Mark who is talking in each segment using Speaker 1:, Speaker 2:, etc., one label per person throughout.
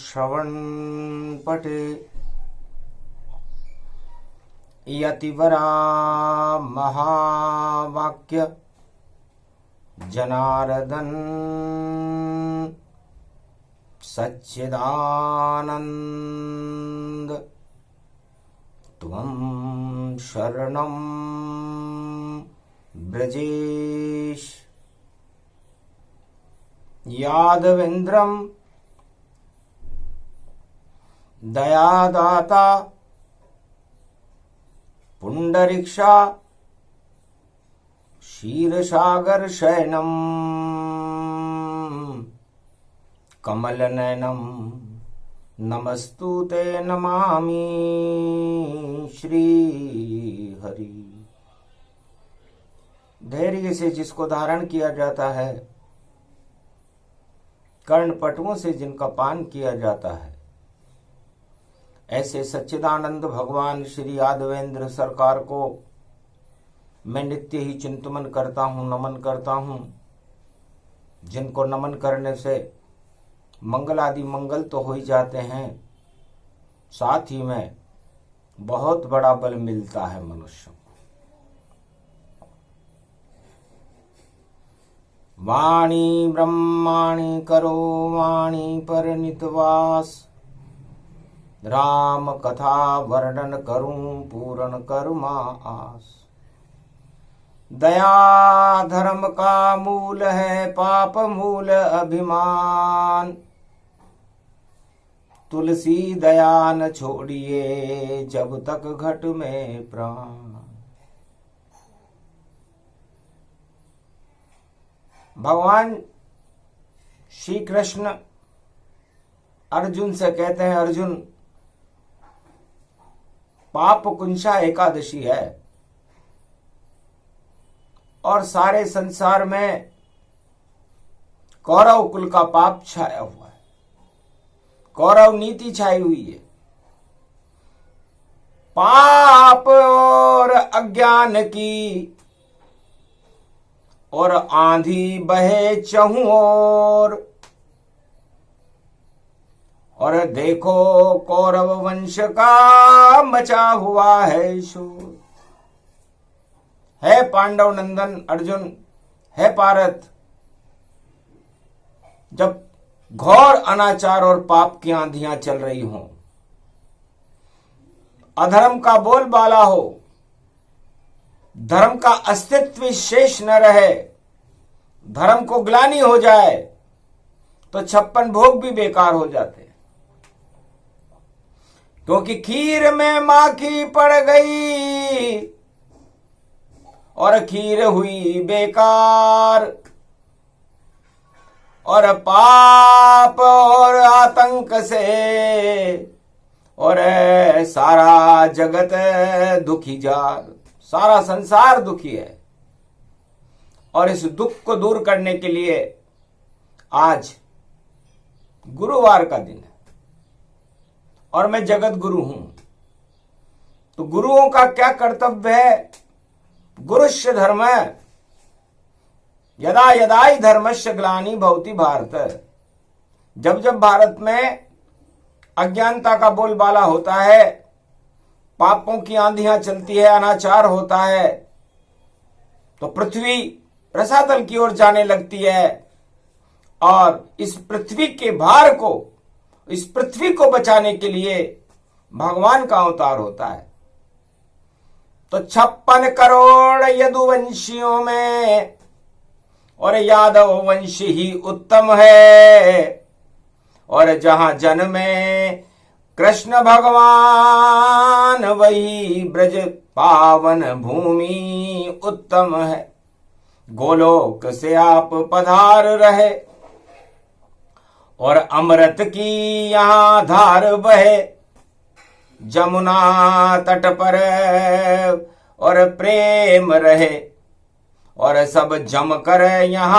Speaker 1: श्रवण पटे यतिवरा महावाक्य जनार्दन सच्चिदानंद त्वं शरणं ब्रजेश यादवेन्द्रं दयादाता पुंडरीक्षा क्षीरसागर शयनम कमलनयनम नमस्तुते नमामि श्री हरि। धैर्य से जिसको धारण किया जाता है, कर्णपटुओं से जिनका पान किया जाता है, ऐसे सच्चिदानंद भगवान श्री यादवेंद्र सरकार को मैं नित्य ही चिंतन करता हूँ, नमन करता हूँ। जिनको नमन करने से मंगल आदि मंगल तो हो ही जाते हैं, साथ ही में बहुत बड़ा बल मिलता है मनुष्य को। वाणी ब्रह्माणी करो वाणी पर नितवास, राम कथा वर्णन करूं पूर्ण करुमा आस। दया धर्म का मूल है, पाप मूल अभिमान। तुलसी दया न छोड़िए जब तक घट में प्राण। भगवान श्री कृष्ण अर्जुन से कहते हैं, अर्जुन पाप कुंशा एकादशी है और सारे संसार में कौरव कुल का पाप छाया हुआ है, कौरव नीति छाई हुई है। पाप और अज्ञान की और आंधी बहे चहुं और देखो कौरव वंश का मचा हुआ है शोर। है पांडव नंदन अर्जुन, है पारथ, जब घोर अनाचार और पाप की आंधियां चल रही हों, अधर्म का बोलबाला हो, धर्म का अस्तित्व शेष न रहे, धर्म को ग्लानि हो जाए, तो 56 भोग भी बेकार हो जाते। क्योंकि खीर में माखी पड़ गई और खीर हुई बेकार, और पाप और आतंक से और सारा जगत दुखी जार, सारा संसार दुखी है। और इस दुख को दूर करने के लिए आज गुरुवार का दिन है और मैं जगत गुरु हूं। तो गुरुओं का क्या कर्तव्य है? गुरुश्च धर्म यदा यदा ही धर्मस्य ग्लानि भवति भारत। जब जब भारत में अज्ञानता का बोलबाला होता है, पापों की आंधियां चलती है, अनाचार होता है, तो पृथ्वी रसातल की ओर जाने लगती है और इस पृथ्वी के भार को, इस पृथ्वी को बचाने के लिए भगवान का अवतार होता है। तो 56 करोड़ यदुवंशियों में और यादव वंश ही उत्तम है, और जहां जन्मे कृष्ण भगवान वही ब्रज पावन भूमि उत्तम है। गोलोक से आप पधार रहे और अमृत की यहां धार बहे, जमुना तट पर और प्रेम रहे, और सब जम कर यहां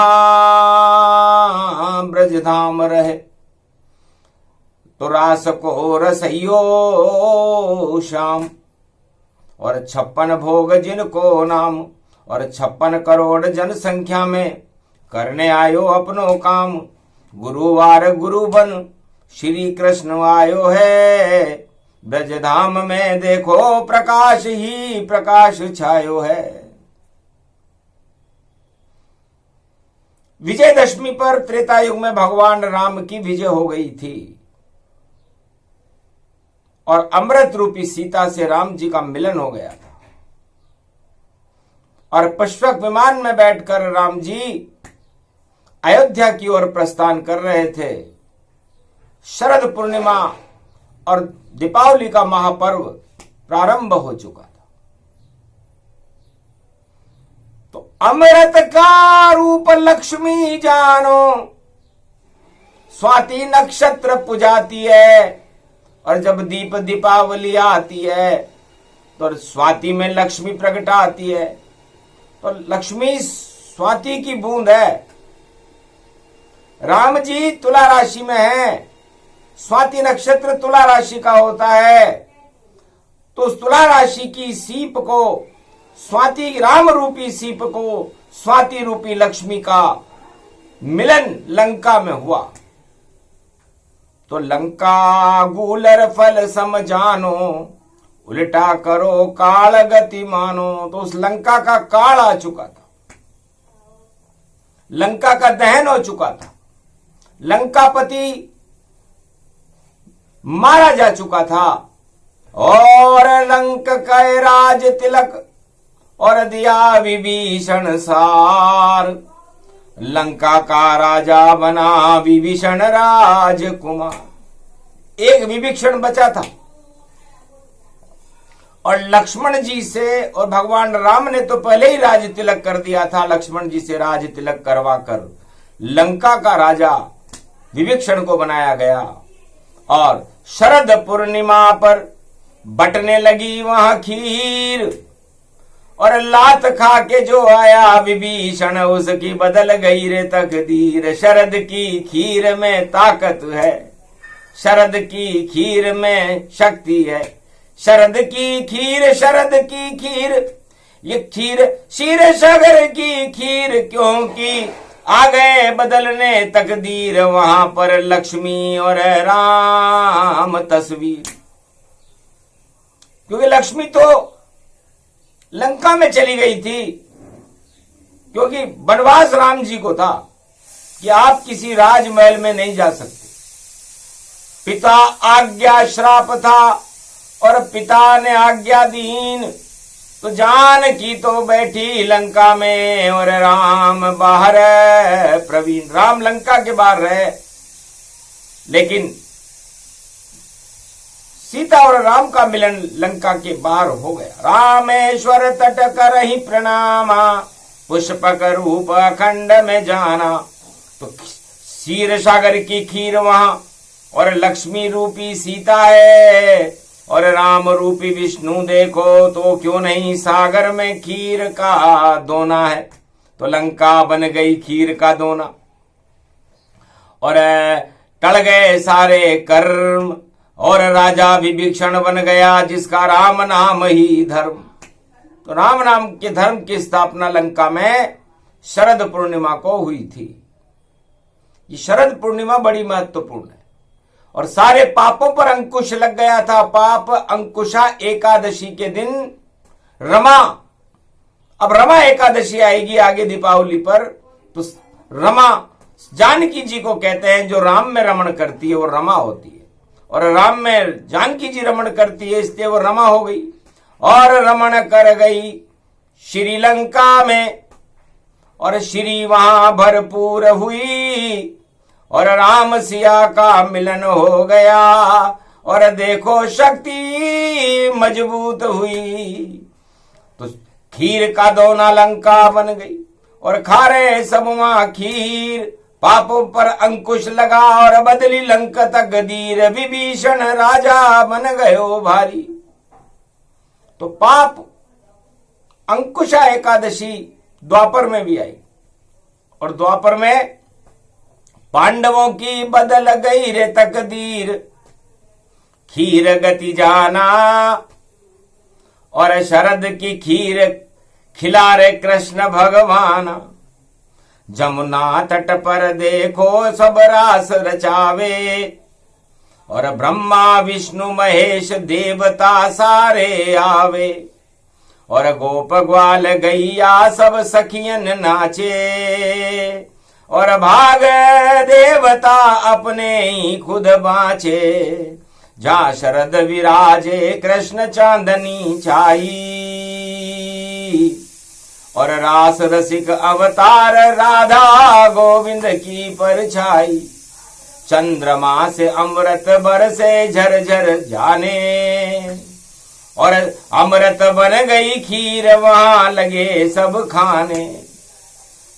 Speaker 1: ब्रजधाम रहे। तो रास को रसइयो श्याम, और 56 भोग जिनको नाम, और 56 करोड़ जनसंख्या में करने आयो अपनो काम। गुरुवार गुरु बन श्री कृष्ण आयो है, ब्रज धाम में देखो प्रकाश ही प्रकाश छायो है। विजयदशमी पर त्रेता युग में भगवान राम की विजय हो गई थी और अमृत रूपी सीता से राम जी का मिलन हो गया था और पुष्पक विमान में बैठकर राम जी अयोध्या की ओर प्रस्थान कर रहे थे। शरद पूर्णिमा और दीपावली का महापर्व प्रारंभ हो चुका था। तो अमृत का रूप लक्ष्मी जानो, स्वाति नक्षत्र पुजाती है और जब दीपावली आती है तो स्वाति में लक्ष्मी प्रकट आती है। तो लक्ष्मी स्वाति की बूंद है। राम जी तुला राशि में है, स्वाति नक्षत्र तुला राशि का होता है। तो उस तुला राशि की सीप को, स्वाति राम रूपी सीप को स्वाति रूपी लक्ष्मी का मिलन लंका में हुआ। तो लंका गूलर फल सम जानो, उल्टा करो काल गति मानो। तो उस लंका का काल आ चुका था, लंका का दहन हो चुका था, लंकापति मारा जा चुका था और लंक के राज तिलक और दिया विभीषण सार। लंका का राजा बना विभीषण राजकुमार। एक विभीषण बचा था और लक्ष्मण जी से, और भगवान राम ने तो पहले ही राज तिलक कर दिया था, लक्ष्मण जी से राज तिलक करवा कर लंका का राजा विभीषण को बनाया गया। और शरद पूर्णिमा पर बटने लगी वहां खीर और लात खा के जो आया विभीषण, उसकी बदल गई रे तकदीर। शरद की खीर में ताकत है, शरद की खीर में शक्ति है। शरद की खीर, शरद की खीर, ये खीर क्षीर सागर की खीर, क्योंकि आ गए बदलने तकदीर। वहां पर लक्ष्मी और राम तस्वीर, क्योंकि लक्ष्मी तो लंका में चली गई थी, क्योंकि वनवास राम जी को था कि आप किसी राजमहल में नहीं जा सकते। पिता आज्ञा श्राप था और पिता ने आज्ञा दीन, तो जानकी तो बैठी लंका में और राम बाहर प्रवीण। राम लंका के बाहर रहे, लेकिन सीता और राम का मिलन लंका के बाहर हो गया। रामेश्वर तट कर ही प्रणामा, पुष्पक रूप अखंड में जाना। तो क्षीर सागर की खीर वहां और लक्ष्मी रूपी सीता है और राम रूपी विष्णु देखो, तो क्यों नहीं सागर में खीर का दोना है। तो लंका बन गई खीर का दोना और टल गए सारे कर्म और राजा विभीषण बन गया, जिसका राम नाम ही धर्म। तो राम नाम के धर्म की स्थापना लंका में शरद पूर्णिमा को हुई थी। ये शरद पूर्णिमा बड़ी महत्वपूर्ण है और सारे पापों पर अंकुश लग गया था। पाप अंकुशा एकादशी के दिन रमा, अब रमा एकादशी आएगी आगे दीपावली पर। तो रमा जानकी जी को कहते हैं, जो राम में रमण करती है वो रमा होती है, और राम में जानकी जी रमण करती है, इसलिए वो रमा हो गई। और रमण कर गई श्रीलंका में और श्री वहां भरपूर हुई और राम सिया का मिलन हो गया और देखो शक्ति मजबूत हुई। तो खीर का दोना लंका बन गई और खा रहे सब वहां खीर। पापों पर अंकुश लगा और बदली लंका तकदीर, विभीषण राजा बन गयो भारी। तो पाप अंकुशा एकादशी द्वापर में भी आई और द्वापर में पांडवों की बदल गई रे तकदीर। खीर गति जाना और शरद की खीर खिला रे कृष्ण भगवान। जमुना तट पर देखो सब रास रचावे, और ब्रह्मा विष्णु महेश देवता सारे आवे, और गोप ग्वाल गैया सब सखियन नाचे, और भाग देवता अपने ही खुद बाँचे, जहाँ शरद विराजे कृष्ण चांदनी छाई, और रास रसिक अवतार राधा गोविंद की परछाई, चंद्रमा से अमृत बरसे झरझर जाने, और अमृत बन गई खीर वहां लगे सब खाने।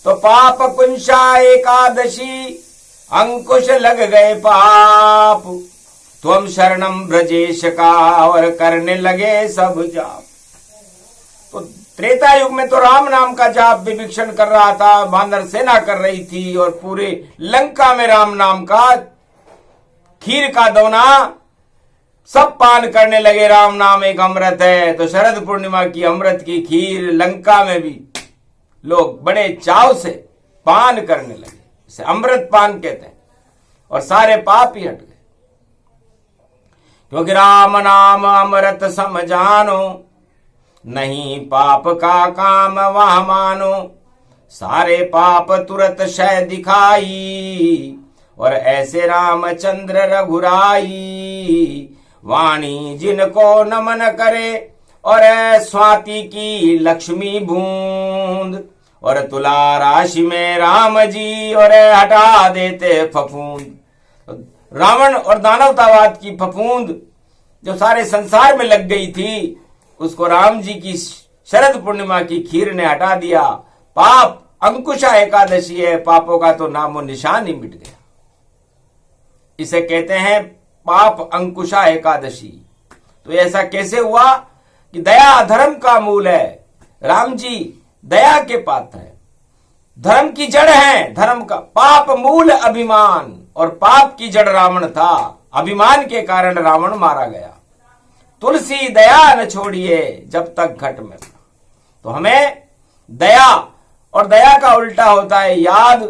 Speaker 1: तो पाप कुंशा एकादशी अंकुश लग गए पाप, त्वम शरणम ब्रजेश का और करने लगे सब जाप। तो त्रेता युग में तो राम नाम का जाप विभीषण कर रहा था, वानर सेना कर रही थी, और पूरे लंका में राम नाम का खीर का दोना सब पान करने लगे। राम नाम एक अमृत है। तो शरद पूर्णिमा की अमृत की खीर लंका में भी लोग बड़े चाव से पान करने लगे, इसे अमृत पान कहते हैं, और सारे पाप ही हट गए। क्योंकि राम नाम अमृत सम जानो, नहीं पाप का काम वह मानो, सारे पाप तुरत क्षय दिखाई, और ऐसे रामचंद्र रघुराई, वाणी जिनको नमन करे, और स्वाति की लक्ष्मी बूंद, और तुला राशि में राम जी और हटा देते फफूंद। रावण और दानवतावाद की फफूंद जो सारे संसार में लग गई थी, उसको राम जी की शरद पूर्णिमा की खीर ने हटा दिया। पाप अंकुशा एकादशी है, पापों का तो नामो निशान ही मिट गया। इसे कहते हैं पाप अंकुशा एकादशी। तो ऐसा कैसे हुआ कि दया धर्म का मूल है। राम जी दया के पात्र है, धर्म की जड़ है, धर्म का पाप मूल अभिमान, और पाप की जड़ रावण था। अभिमान के कारण रावण मारा गया। तुलसी दया न छोड़िए जब तक घट में। तो हमें दया, और दया का उल्टा होता है याद।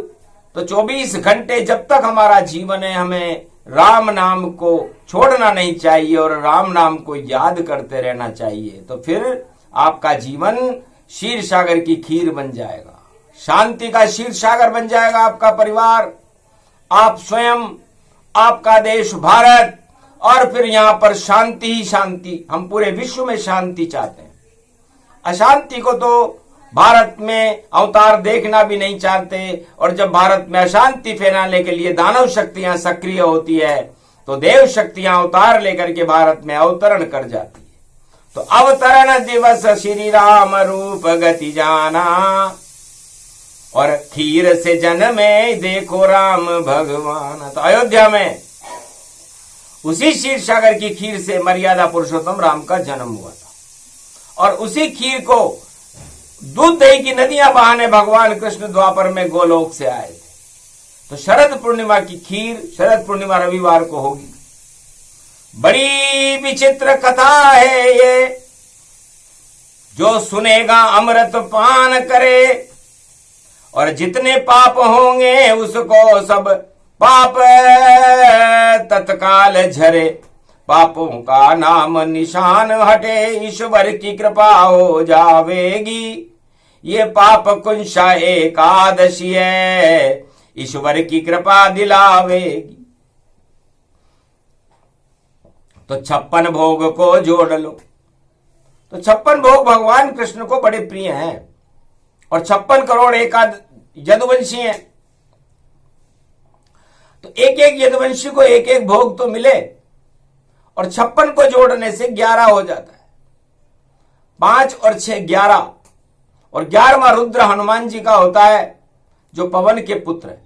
Speaker 1: तो 24 घंटे जब तक हमारा जीवन है, हमें राम नाम को छोड़ना नहीं चाहिए और राम नाम को याद करते रहना चाहिए। तो फिर आपका जीवन क्षीर सागर की खीर बन जाएगा, शांति का क्षीर सागर बन जाएगा आपका परिवार, आप स्वयं, आपका देश भारत, और फिर यहां पर शांति ही शांति। हम पूरे विश्व में शांति चाहते हैं। अशांति को तो भारत में अवतार देखना भी नहीं चाहते। और जब भारत में अशांति फैलाने के लिए दानव शक्तियां सक्रिय होती है, तो देव शक्तियां अवतार लेकर के भारत में अवतरण कर जाती है। तो अवतरण दिवस श्री राम रूप गति जाना, और खीर से जन्मे देखो राम भगवान। तो अयोध्या में उसी क्षीर सागर की खीर से मर्यादा पुरुषोत्तम राम का जन्म हुआ था, और उसी खीर को दूध दही की नदियां बहाने भगवान कृष्ण द्वापर में गोलोक से आए थे। तो शरद पूर्णिमा की खीर शरद पूर्णिमा रविवार को होगी। बड़ी विचित्र कथा है ये, जो सुनेगा अमृत पान करे, और जितने पाप होंगे उसको सब पाप तत्काल झरे, पापों का नाम निशान हटे, ईश्वर की कृपा हो जावेगी। ये पाप कुंशा एकादशी है, ईश्वर की कृपा दिलावेगी। तो 56 भोग को जोड़ लो। तो 56 भोग भगवान कृष्ण को बड़े प्रिय हैं, और 56 करोड़ यदुवंशी हैं। तो एक एक यदुवंशी को एक एक भोग तो मिले, और 56 को जोड़ने से 11 हो जाता है। 5 और 6 11, और 11वां रुद्र हनुमान जी का होता है, जो पवन के पुत्र है।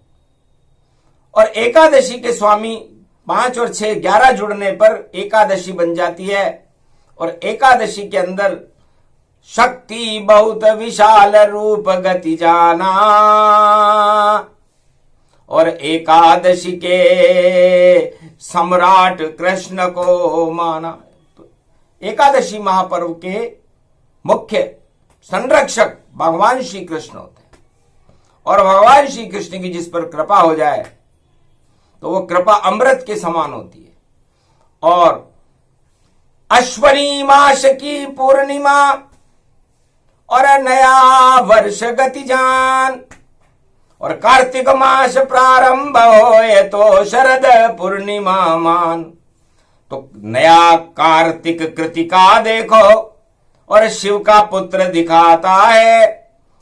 Speaker 1: और एकादशी के स्वामी 5 और 6 11 जुड़ने पर एकादशी बन जाती है। और एकादशी के अंदर शक्ति बहुत विशाल रूप गति जाना, और एकादशी के सम्राट कृष्ण को माना। तो एकादशी महापर्व के मुख्य संरक्षक भगवान श्री कृष्ण होते हैं, और भगवान श्री कृष्ण की जिस पर कृपा हो जाए तो वो कृपा अमृत के समान होती है। और अश्वनी मास की पूर्णिमा और नया वर्ष गति जान और कार्तिक मास प्रारंभ होए तो शरद पूर्णिमा मान। तो नया कार्तिक कृतिका देखो और शिव का पुत्र दिखाता है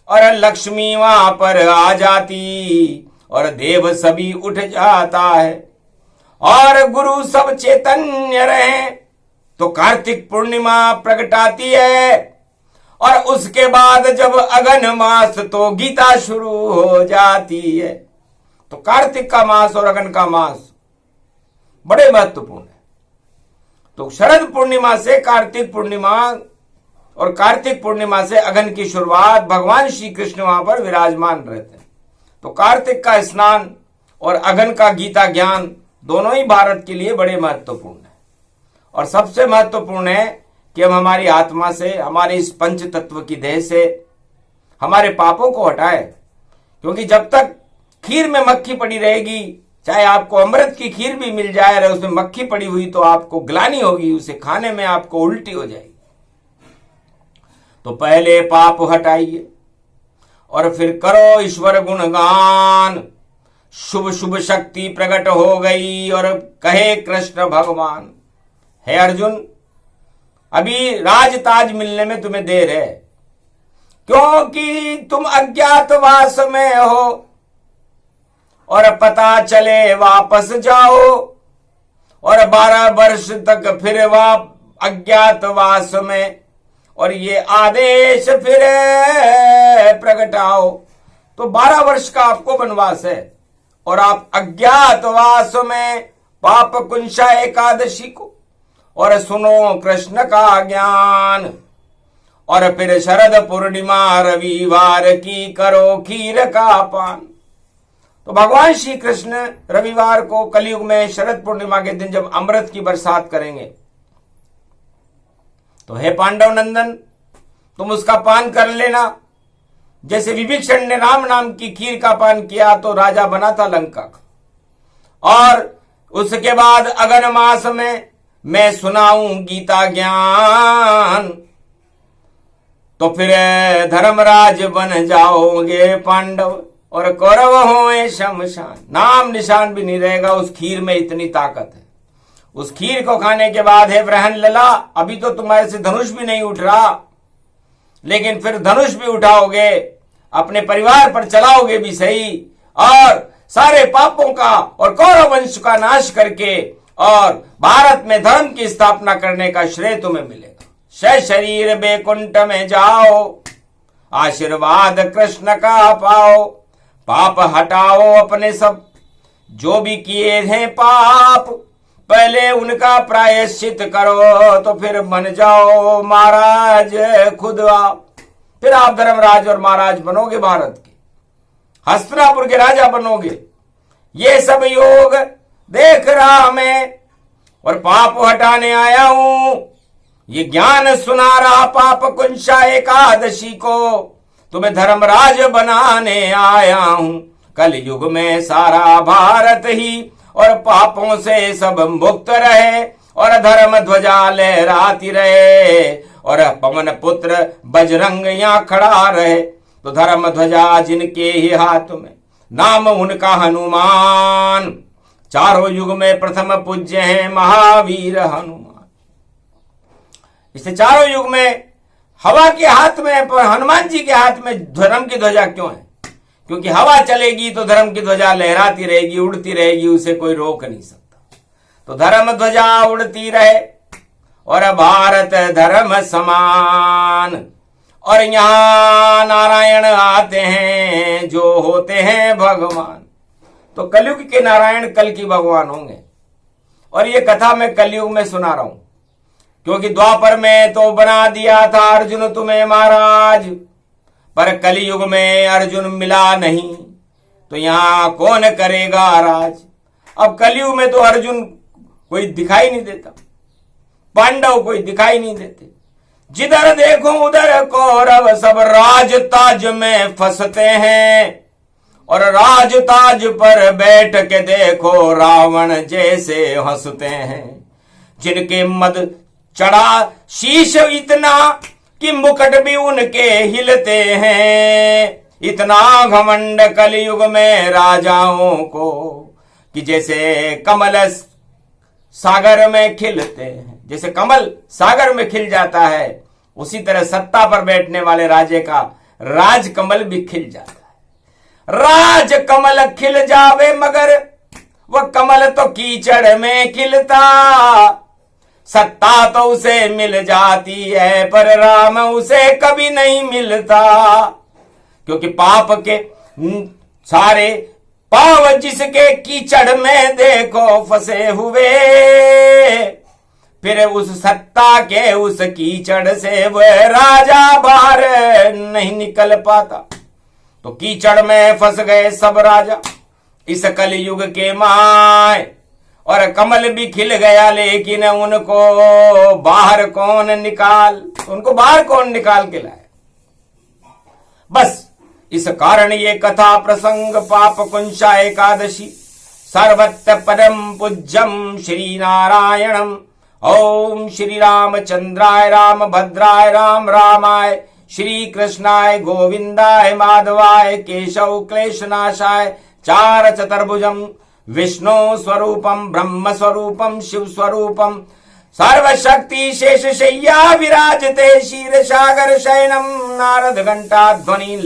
Speaker 1: और लक्ष्मी वहां पर आ जाती और देव सभी उठ जाता है और गुरु सब चैतन्य रहे तो कार्तिक पूर्णिमा प्रगटाती है। और उसके बाद जब अगन मास तो गीता शुरू हो जाती है। तो कार्तिक का मास और अगन का मास बड़े महत्वपूर्ण है। तो शरद पूर्णिमा से कार्तिक पूर्णिमा और कार्तिक पूर्णिमा से अगन की शुरुआत भगवान श्री कृष्ण वहां पर विराजमान रहते हैं। तो कार्तिक का स्नान और अगन का गीता ज्ञान दोनों ही भारत के लिए बड़े महत्वपूर्ण है। और सबसे महत्वपूर्ण है कि हम हमारी आत्मा से, हमारे इस पंच तत्व की देह से हमारे पापों को हटाएं। क्योंकि जब तक खीर में मक्खी पड़ी रहेगी, चाहे आपको अमृत की खीर भी मिल जाए और उसमें मक्खी पड़ी हुई तो आपको ग्लानि होगी, उसे खाने में आपको उल्टी हो जाएगी। तो पहले पाप हटाइए और फिर करो ईश्वर गुणगान। शुभ शुभ शक्ति प्रकट हो गई और कहे कृष्ण भगवान, हे अर्जुन, अभी राज ताज मिलने में तुम्हें देर है, क्योंकि तुम अज्ञातवास में हो और पता चले वापस जाओ और 12 वर्ष तक फिर अज्ञातवास में और ये आदेश फिर प्रगटाओ। तो 12 वर्ष का आपको वनवास है और आप अज्ञातवास में पाप कुंशा एकादशी को और सुनो कृष्ण का ज्ञान। और फिर शरद पूर्णिमा रविवार की करो खीर का पान। तो भगवान श्री कृष्ण रविवार को कलयुग में शरद पूर्णिमा के दिन जब अमृत की बरसात करेंगे तो हे पांडव नंदन, तुम उसका पान कर लेना। जैसे विभीषण ने राम नाम की खीर का पान किया तो राजा बना था लंका का। और उसके बाद अगन मास में मैं सुनाऊं गीता ज्ञान तो फिर धर्मराज बन जाओगे पांडव और कौरव होए शमशान। नाम निशान भी नहीं रहेगा, उस खीर में इतनी ताकत है। उस खीर को खाने के बाद हे ब्रहण लला, अभी तो तुम्हारे से धनुष भी नहीं उठ रहा, लेकिन फिर धनुष भी उठाओगे, अपने परिवार पर चलाओगे भी सही और सारे पापों का और कौरव वंश का नाश करके और भारत में धर्म की स्थापना करने का श्रेय तुम्हें मिलेगा। शरीर बैकुंठ में जाओ, आशीर्वाद कृष्ण का पाओ, पाप हटाओ अपने सब जो भी किए हैं पाप, पहले उनका प्रायश्चित करो तो फिर बन जाओ महाराज खुद आप। फिर आप धर्मराज और महाराज बनोगे, भारत के हस्तिनापुर के राजा बनोगे। ये सब योग देख रहा मैं और पाप हटाने आया हूं। ये ज्ञान सुना रहा पाप कुंशा एकादशी को, तुम्हें धर्मराज बनाने आया हूं। कल युग में सारा भारत ही और पापों से सब मुक्त रहे और धर्म ध्वजा लहराती रहे और पवन पुत्र बजरंग यहाँ खड़ा रहे। तो धर्म ध्वजा जिनके ही हाथ में, नाम उनका हनुमान। चारों युग में प्रथम पूज्य हैं महावीर हनुमान। इससे चारों युग में हवा के हाथ में, पर हनुमान जी के हाथ में धर्म की ध्वजा क्यों है? क्योंकि हवा चलेगी तो धर्म की ध्वजा लहराती रहेगी, उड़ती रहेगी, उसे कोई रोक नहीं सकता। तो धर्म ध्वजा उड़ती रहे और भारत धर्म समान। और यहां नारायण आते हैं जो होते हैं भगवान। तो कलयुग के नारायण कल की भगवान होंगे। और ये कथा मैं कलयुग में सुना रहा हूं, क्योंकि द्वापर में तो बना दिया था अर्जुन तुम्हें महाराज, पर कलयुग में अर्जुन मिला नहीं, तो यहां कौन करेगा राज। अब कलयुग में तो अर्जुन कोई दिखाई नहीं देता, पांडव कोई दिखाई नहीं देते। जिधर देखो उधर कौरव सब राज ताज में फंसते हैं और राज ताज पर बैठ के देखो रावण जैसे हंसते हैं। जिनके मद चढ़ा शीश इतना कि मुकुट भी उनके हिलते हैं। इतना घमंड कलयुग में राजाओं को कि जैसे कमल सागर में खिलते हैं, जैसे कमल सागर में खिल जाता है, उसी तरह सत्ता पर बैठने वाले राजे का राज कमल भी खिल जाता है। राज कमल खिल जावे मगर वह कमल तो कीचड़ में खिलता। सत्ता तो उसे मिल जाती है पर राम उसे कभी नहीं मिलता, क्योंकि पाप के सारे पाव जिसके कीचड़ में देखो फंसे हुए, फिर उस सत्ता के उस कीचड़ से वह राजा बाहर नहीं निकल पाता। तो कीचड़ में फंस गए सब राजा इस कलयुग के माय, और कमल भी खिल गया लेकिन उनको बाहर कौन निकाल के लाए। बस इस कारण ये कथा प्रसंग पाप कुंशा एकादशी सर्वत्र परम पूज्यम श्री नारायणम। ओम श्री रामचंद्राय राम भद्राय राम रामाय श्री कृष्णाय गोविंदाय माधवाय केशव क्लेशनाशाय चार चतुर्भुजम विष्णु स्वरूपम ब्रह्म स्वरूपम शिव स्वरूपम सर्वशक्ति शेष शय्या विराजते क्षीरसागर शयनम नारद घंटा ध्वनि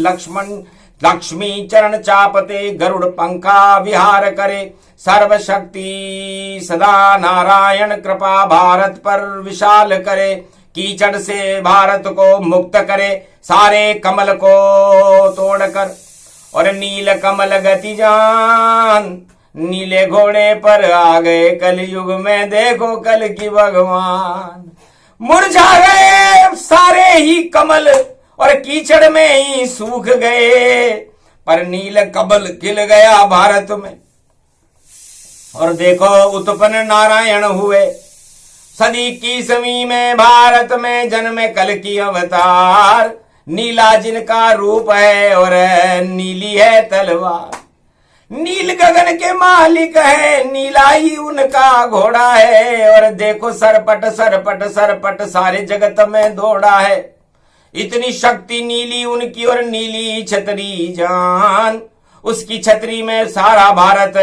Speaker 1: लक्ष्मी चरण चापते गरुड़ पंखा विहार करे। सर्वशक्ति सदा नारायण कृपा भारत पर विशाल करे। कीचड़ से भारत को मुक्त करे सारे कमल को तोड़कर। और नील कमल गति जान नीले घोड़े पर आ गए कलयुग में, देखो कल की भगवान। मुरझा गए सारे ही कमल और कीचड़ में ही सूख गए, पर नील कमल खिल गया भारत में। और देखो उत्पन्न नारायण हुए सदी की समी में, भारत में जन्मे कल की अवतार। नीला जिनका रूप है और नीली है तलवार। नील गगन के मालिक है, नीला ही उनका घोड़ा है। और देखो सरपट सरपट सरपट सारे जगत में दौड़ा है। इतनी शक्ति नीली उनकी और नीली छतरी जान। उसकी छतरी में सारा भारत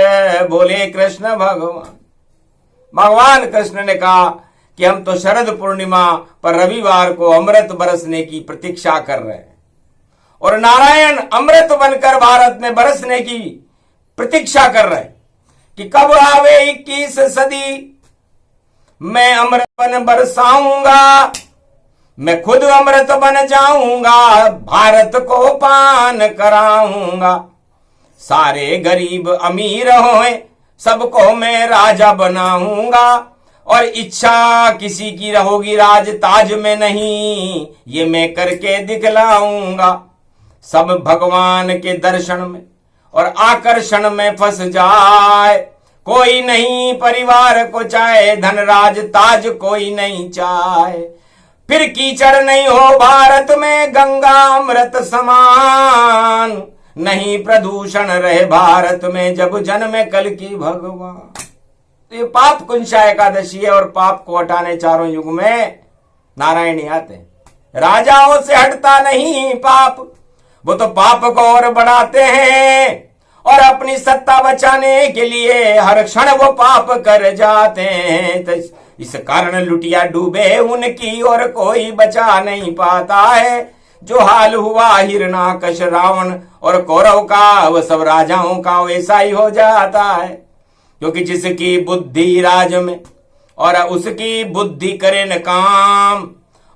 Speaker 1: बोले कृष्ण भगवान। भगवान कृष्ण ने कहा कि हम तो शरद पूर्णिमा पर रविवार को अमृत बरसने की प्रतीक्षा कर रहे हैं, और नारायण अमृत बनकर भारत में बरसने की प्रतीक्षा कर रहे हैं कि कब आवे 21 सदी, मैं अमृत बन बरसाऊंगा, मैं खुद अमृत बन जाऊंगा, भारत को पान कराऊंगा। सारे गरीब अमीर होए सबको मैं राजा बनाऊंगा, और इच्छा किसी की रहोगी राज ताज में नहीं, ये मैं करके दिखलाऊंगा। सब भगवान के दर्शन में और आकर्षण में फंस जाए, कोई नहीं परिवार को चाहे, धन राज ताज कोई नहीं चाहे। फिर कीचड़ नहीं हो भारत में, गंगा अमृत समान, नहीं प्रदूषण रहे भारत में, जब जन्मे कल की भगवान। तो ये पाप कुंशा एकादशी है, और पाप को हटाने चारों युग में नारायण ही आते हैं। राजाओं से हटता नहीं पाप, वो तो पाप को और बढ़ाते हैं, और अपनी सत्ता बचाने के लिए हर क्षण वो पाप कर जाते हैं। तो इस कारण लुटिया डूबे उनकी और कोई बचा नहीं पाता है। जो हाल हुआ हिरणाकश रावण और कौरव का, वह सब राजाओं का वैसा ही हो जाता है। क्योंकि जिसकी बुद्धि राज में और उसकी बुद्धि करे न काम,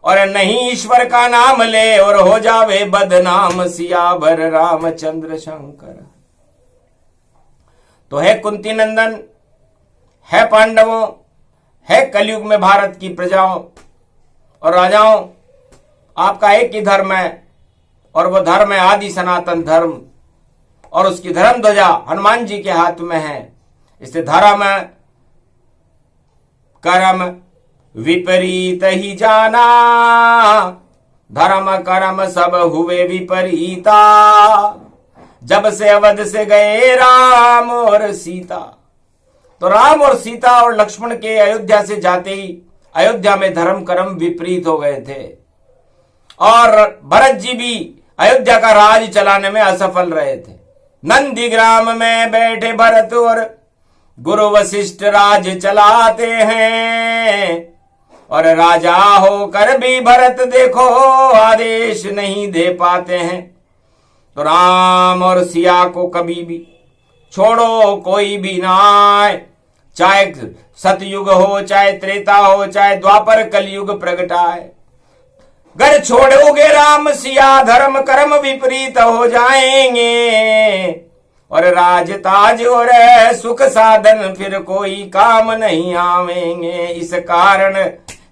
Speaker 1: और नहीं ईश्वर का नाम ले और हो जावे बदनाम, सियावर रामचंद्र शंकर। तो है कुंती नंदन, है पांडवों, है कलयुग में भारत की प्रजाओं और राजाओं, आपका एक ही धर्म है, और वो धर्म है आदि सनातन धर्म, और उसकी धर्म ध्वजा हनुमान जी के हाथ में है। इससे धर्म कर्म विपरीत ही जाना, धर्म कर्म सब हुए विपरीता, जब से अवध से गए राम और सीता। तो राम और सीता और लक्ष्मण के अयोध्या से जाते ही अयोध्या में धर्म कर्म विपरीत हो गए थे और भरत जी भी अयोध्या का राज चलाने में असफल रहे थे। नंदीग्राम में बैठे भरत और गुरु वशिष्ठ राज चलाते हैं और राजा होकर भी भरत देखो आदेश नहीं दे पाते हैं। तो राम और सिया को कभी भी छोड़ो कोई भी ना आए, चाहे सतयुग हो, चाहे त्रेता हो, चाहे द्वापर कलयुग प्रगटाए। घर छोड़ोगे राम सिया धर्म कर्म विपरीत हो जाएंगे और राज ताज और सुख साधन फिर कोई काम नहीं आवेंगे। इस कारण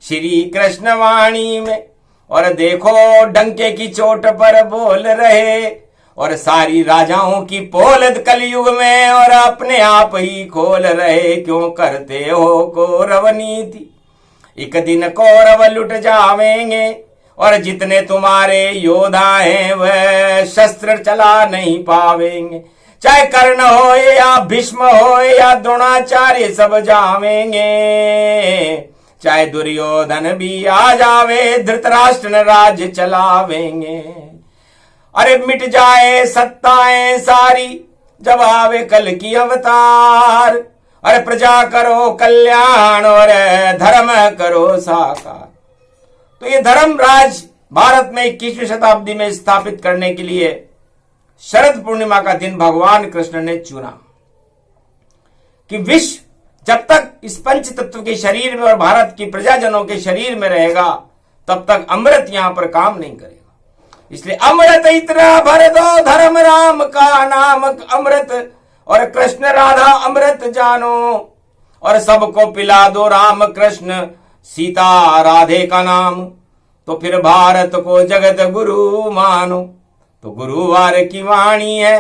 Speaker 1: श्री कृष्ण वाणी में और देखो डंके की चोट पर बोल रहे और सारी राजाओं की पोल कलयुग में और अपने आप ही खोल रहे। क्यों करते हो कौरव नीति, एक दिन कौरव लुट जावेंगे और जितने तुम्हारे योद्धा हैं वह शस्त्र चला नहीं पावेंगे। चाहे कर्ण हो या भीष्म हो या द्रोणाचार्य सब जावेंगे, चाहे दुर्योधन भी आ जावे धृतराष्ट्र राज्य चलावेंगे। अरे मिट जाए सत्ताएं सारी जब आवे कल की अवतार, अरे प्रजा करो कल्याण और धर्म करो साकार। तो ये धर्म राज भारत में 21वीं शताब्दी में स्थापित करने के लिए शरद पूर्णिमा का दिन भगवान कृष्ण ने चुना कि विश्व जब तक इस पंच तत्व के शरीर में और भारत की प्रजाजनों के शरीर में रहेगा तब तक अमृत यहां पर काम नहीं करेगा। इसलिए अमृत इतना भर दो धर्म राम का नाम अमृत और कृष्ण राधा अमृत जानो और सबको पिला दो राम कृष्ण सीता राधे का नाम। तो फिर भारत को जगत गुरु मानो। तो गुरुवार की वाणी है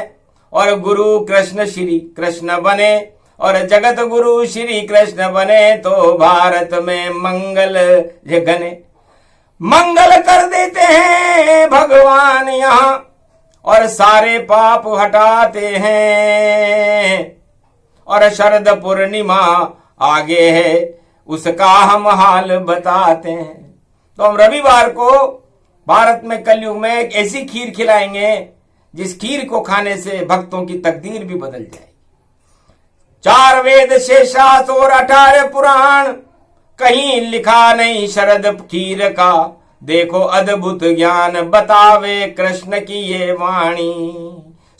Speaker 1: और गुरु कृष्ण श्री कृष्ण बने और जगत गुरु श्री कृष्ण बने तो भारत में मंगल घने। मंगल कर देते हैं भगवान यहाँ और सारे पाप हटाते हैं और शरद पूर्णिमा आगे है उसका हम हाल बताते हैं। तो हम रविवार को भारत में कलयुग में एक ऐसी खीर खिलाएंगे जिस खीर को खाने से भक्तों की तकदीर भी बदल जाएगी। 4 वेद शेषास और 18 पुराण कहीं लिखा नहीं शरद खीर का। देखो अद्भुत ज्ञान बतावे कृष्ण की ये वाणी।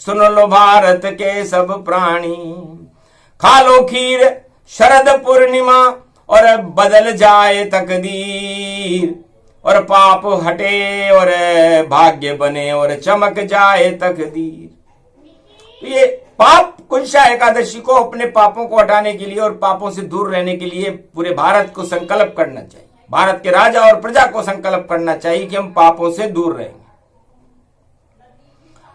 Speaker 1: सुन लो भारत के सब प्राणी, खा लो खीर शरद पूर्णिमा और बदल जाए तकदीर और पाप हटे और भाग्य बने और चमक जाए तकदीर। तो ये पाप कुंशा एकादशी को अपने पापों को हटाने के लिए और पापों से दूर रहने के लिए पूरे भारत को संकल्प करना चाहिए। भारत के राजा और प्रजा को संकल्प करना चाहिए कि हम पापों से दूर रहेंगे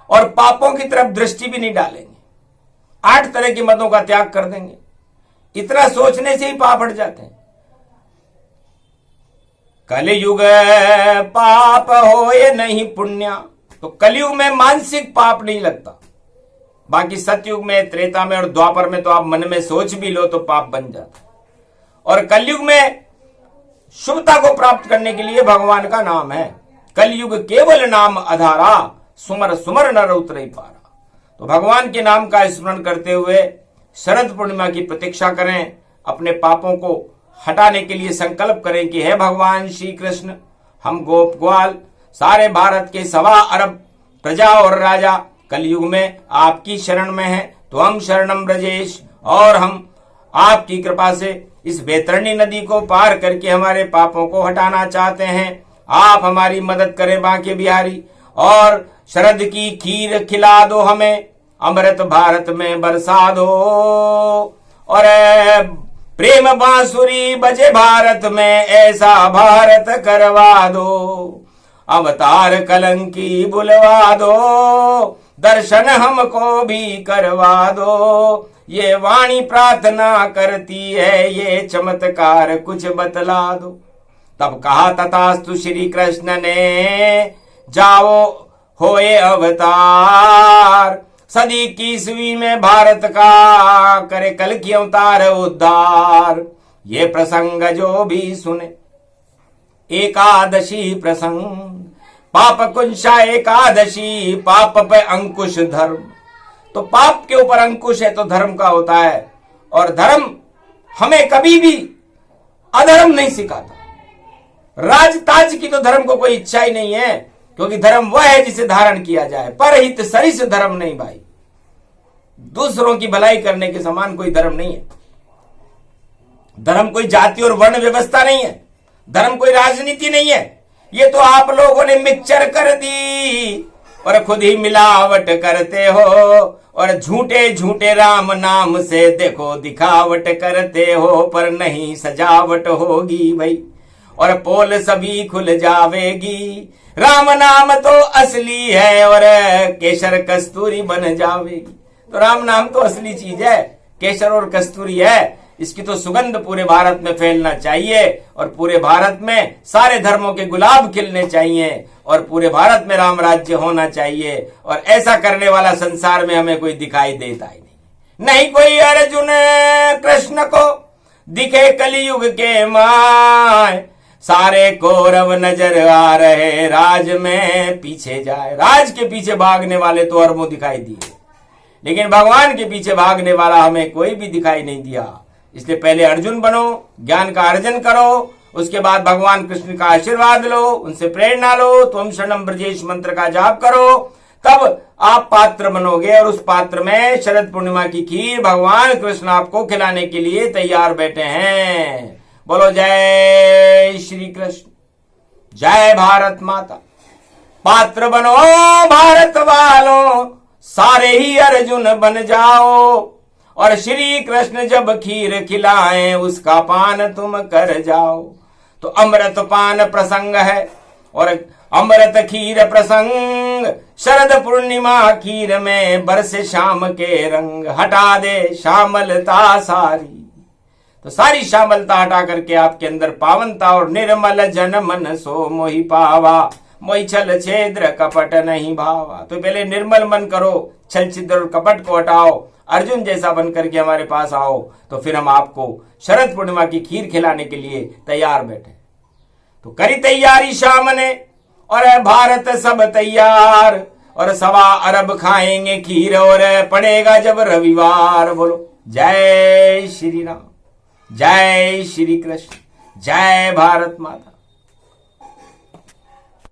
Speaker 1: और पापों की तरफ दृष्टि भी नहीं डालेंगे। 8 तरह की मदों का त्याग कर देंगे। इतना सोचने से ही पाप हट जाते हैं। कलयुग पाप हो ये नहीं पुण्य। तो कलयुग में मानसिक पाप नहीं लगता। बाकी सतयुग में त्रेता में और द्वापर में तो आप मन में सोच भी लो तो पाप बन जाता। और कलयुग में शुभता को प्राप्त करने के लिए भगवान का नाम है। कलयुग केवल नाम आधारा, सुमर सुमर नर उतरई पारा। तो भगवान के नाम का स्मरण करते हुए शरद पूर्णिमा की प्रतीक्षा करें। अपने पापों को हटाने के लिए संकल्प करें कि हे भगवान श्री कृष्ण, हम गोप ग्वाल सारे भारत के 1.25 अरब प्रजा और राजा कलयुग में आपकी शरण में हैं। तो हम शरणम ब्रजेश और हम आपकी कृपा से इस बैतरणी नदी को पार करके हमारे पापों को हटाना चाहते हैं। आप हमारी मदद करें बांके बिहारी और शरद की खीर खिला दो हमें, अमृत भारत में बरसा दो और प्रेम बांसुरी बजे भारत में ऐसा भारत करवा दो। अवतार कलंकी बुलवा दो, दर्शन हमको भी करवा दो। ये वाणी प्रार्थना करती है, ये चमत्कार कुछ बतला दो। तब कहा तथास्तु श्री कृष्ण ने, जाओ होए अवतार, सदी की ईस्वी में भारत का करे कल की अवतार उद्धार। ये प्रसंग जो भी सुने एकादशी प्रसंग, पाप कुंशा एकादशी, पाप पे अंकुश धर्म। तो पाप के ऊपर अंकुश है तो धर्म का होता है, और धर्म हमें कभी भी अधर्म नहीं सिखाता। राज ताज की तो धर्म को कोई इच्छा ही नहीं है, क्योंकि धर्म वह है जिसे धारण किया जाए। परहित सरिस धर्म नहीं भाई, दूसरों की भलाई करने के समान कोई धर्म नहीं है। धर्म कोई जाति और वर्ण व्यवस्था नहीं है, धर्म कोई राजनीति नहीं है। ये तो आप लोगों ने मिक्सचर कर दी और खुद ही मिलावट करते हो, और झूठे झूठे राम नाम से देखो दिखावट करते हो, पर नहीं सजावट होगी भाई, और पोल सभी खुल जावेगी। राम नाम तो असली है और केसर कस्तूरी बन जावेगी। तो राम नाम तो असली चीज है, केसर और कस्तूरी है। इसकी तो सुगंध पूरे भारत में फैलना चाहिए, और पूरे भारत में सारे धर्मों के गुलाब खिलने चाहिए, और पूरे भारत में राम राज्य होना चाहिए। और ऐसा करने वाला संसार में हमें कोई दिखाई देता ही नहीं कोई अर्जुन कृष्ण को दिखे कलयुग के माय। सारे कौरव नजर आ रहे राज में पीछे जाए। राज के पीछे भागने वाले तो अरबों दिखाई दिए, लेकिन भगवान के पीछे भागने वाला हमें कोई भी दिखाई नहीं दिया। इसलिए पहले अर्जुन बनो, ज्ञान का अर्जन करो, उसके बाद भगवान कृष्ण का आशीर्वाद लो, उनसे प्रेरणा लो, तुम शरणम ब्रजेश मंत्र का जाप करो, तब आप पात्र बनोगे। और उस पात्र में शरद पूर्णिमा की खीर भगवान कृष्ण आपको खिलाने के लिए तैयार बैठे हैं। बोलो जय श्री कृष्ण, जय भारत माता। पात्र बनो भारत वालों, सारे ही अर्जुन बन जाओ, और श्री कृष्ण जब खीर खिलाएं उसका पान तुम कर जाओ। तो अमृत पान प्रसंग है और अमृत खीर प्रसंग। शरद पूर्णिमा खीर में बरसे शाम के रंग, हटा दे शामलता सारी। तो सारी शामलता हटा करके आपके अंदर पावनता और निर्मल जन मन सो मोहि पावा, मोहि छल छेद्र कपट नहीं भावा। तो पहले निर्मल मन करो, छल छिद्र और कपट को हटाओ, अर्जुन जैसा बन करके हमारे पास आओ, तो फिर हम आपको शरद पूर्णिमा की खीर खिलाने के लिए तैयार बैठे। तो करी तैयारी शाम ने, और भारत सब तैयार, और 1.25 अरब खाएंगे खीर, और पड़ेगा जब रविवार। बोलो जय श्री राम, जय श्री कृष्ण, जय भारत माता।